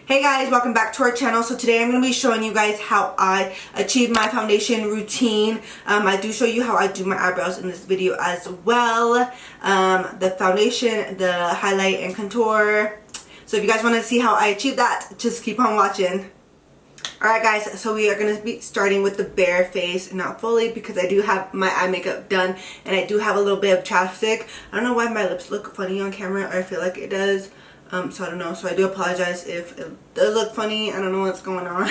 Hey guys, welcome back to our channel. So today I'm going to be showing you guys how I achieve my foundation routine. I do show you how I do my eyebrows in this video as well. The foundation, the highlight and contour. So if you guys want to see how I achieve that, just keep on watching. Alright guys, so we are going to be starting with the bare face, not fully because I do have my eye makeup done and I do have a little bit of chapstick. I don't know why my lips look funny on camera, I feel like it does. So I don't know, so I do apologize if it does look funny. I don't know what's going on.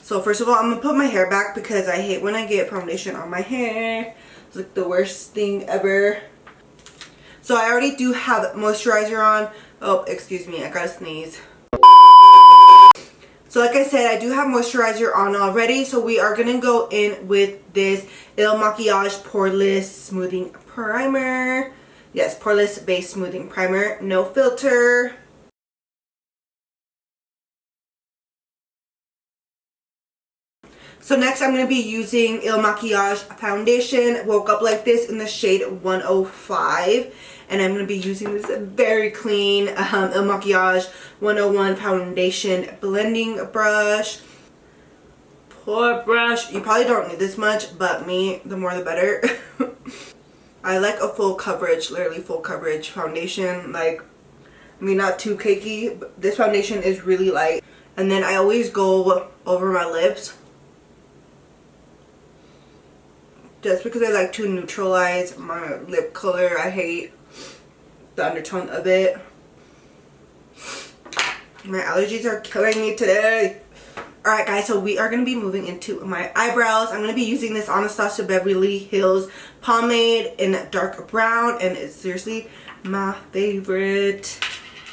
So first of all, I'm going to put my hair back because I hate when I get foundation on my hair. It's like the worst thing ever. So I already do have moisturizer on. Oh, excuse me, I gotta sneeze. So like I said, I do have moisturizer on already. So we are going to go in with this IL Makiage Poreless Smoothing Primer. Yes, Poreless Base Smoothing Primer. No filter. So next I'm going to be using IL Makiage Foundation. Woke Up Like This in the shade 105. And I'm going to be using this very clean IL Makiage 101 Foundation Blending Brush. Poor brush. You probably don't need this much, but me, the more the better. I like a full coverage, literally full coverage foundation. Like, I mean, not too cakey, but this foundation is really light. And then I always go over my lips, just because I like to neutralize my lip color. I hate the undertone of it. My allergies are killing me today. Alright guys, so we are going to be moving into my eyebrows. I'm going to be using this Anastasia Beverly Hills pomade in dark brown, and it's seriously my favorite.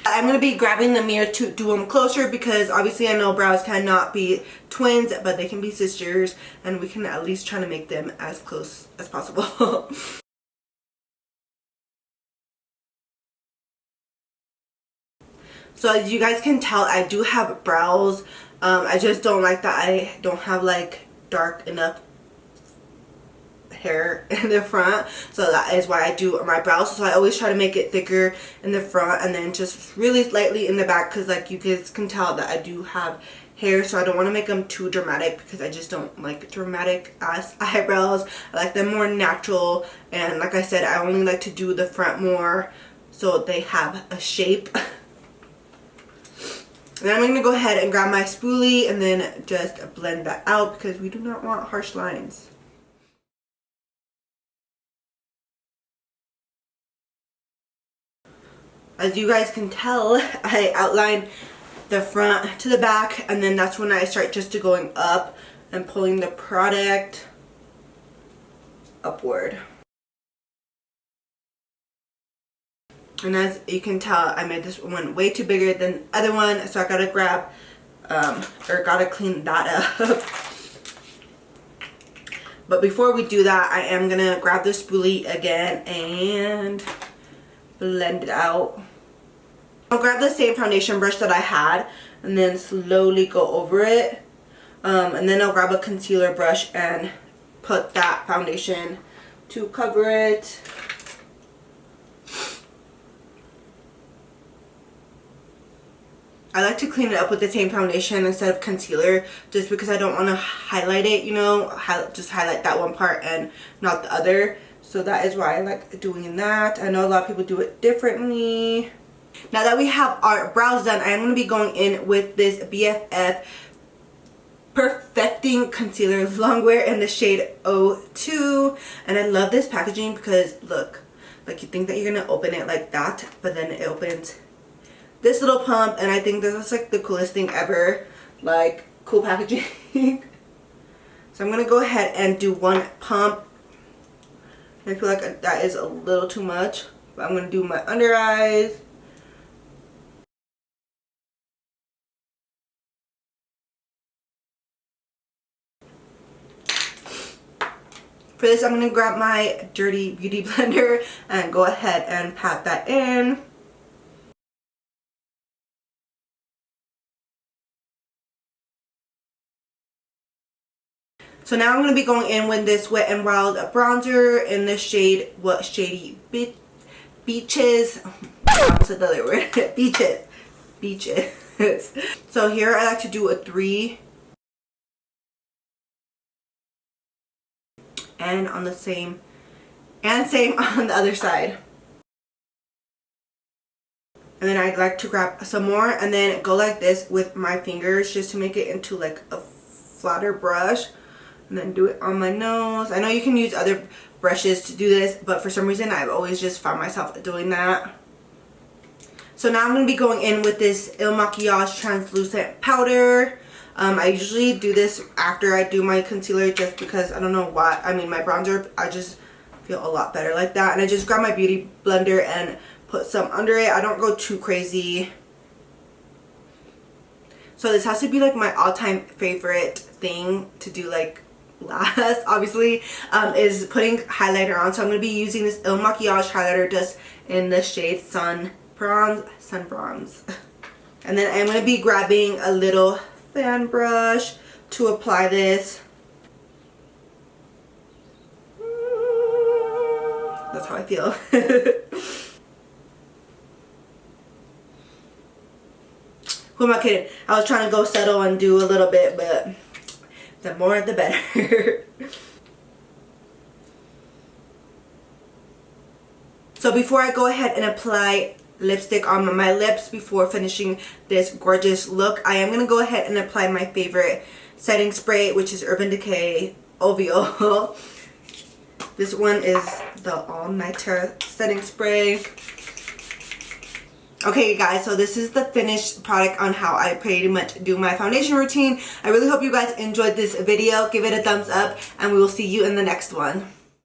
I'm going to be grabbing the mirror to do them closer because obviously I know brows cannot be twins, but they can be sisters, and we can at least try to make them as close as possible. So as you guys can tell, I do have brows. I just don't like that I don't have like dark enough hair in the front, so that is why I do my brows. So I always try to make it thicker in the front and then just really slightly in the back, because like you guys can tell that I do have hair, so I don't want to make them too dramatic because I just don't like dramatic ass eyebrows. I like them more natural, and like I said, I only like to do the front more so they have a shape. And I'm going to go ahead and grab my spoolie and then just blend that out because we do not want harsh lines. As you guys can tell, I outline the front to the back, and then that's when I start just to going up and pulling the product upward. And as you can tell, I made this one way too bigger than the other one, so I gotta grab, or gotta clean that up. But before we do that, I am gonna grab the spoolie again and blend it out. I'll grab the same foundation brush that I had and then slowly go over it. And then I'll grab a concealer brush and put that foundation to cover it. I like to clean it up with the same foundation instead of concealer, just because I don't want to highlight it, you know, just highlight that one part and not the other. So that is why I like doing that. I know a lot of people do it differently. Now that we have our brows done, I am going to be going in with this BFF Perfecting Concealer Longwear in the shade 02. And I love this packaging because look, like you think that you're going to open it like that, but then it opens this little pump, and I think this is like the coolest thing ever. Like, cool packaging. So I'm gonna go ahead and do one pump. I feel like that is a little too much, but I'm gonna do my under eyes. For this, I'm gonna grab my Dirty Beauty blender and go ahead and pat that in. So now I'm going to be going in with this Wet n Wild bronzer in the shade, what, Shady Beaches. Oh, that's another word. Beaches. So here I like to do a 3. And on the same on the other side. And then I'd like to grab some more and then go like this with my fingers just to make it into like a flatter brush. And then do it on my nose. I know you can use other brushes to do this, but for some reason I've always just found myself doing that. So now I'm going to be going in with this IL Makiage translucent powder. I usually do this after I do my concealer just because I don't know why. I mean, my bronzer, I just feel a lot better like that. And I just grab my beauty blender and put some under it. I don't go too crazy. So this has to be like my all-time favorite thing to do like last, obviously, is putting highlighter on. So I'm going to be using this IL Makiage highlighter just in the shade Sun Bronze. And then I'm going to be grabbing a little fan brush to apply this. That's how I feel. Who am I kidding? I was trying to go subtle and do a little bit, but the more the better. So before I go ahead and apply lipstick on my lips before finishing this gorgeous look, I am going to go ahead and apply my favorite setting spray, which is Urban Decay OVO. This one is the All Nighter setting spray. Okay guys, so this is the finished product on how I pretty much do my foundation routine. I really hope you guys enjoyed this video. Give it a thumbs up and we will see you in the next one.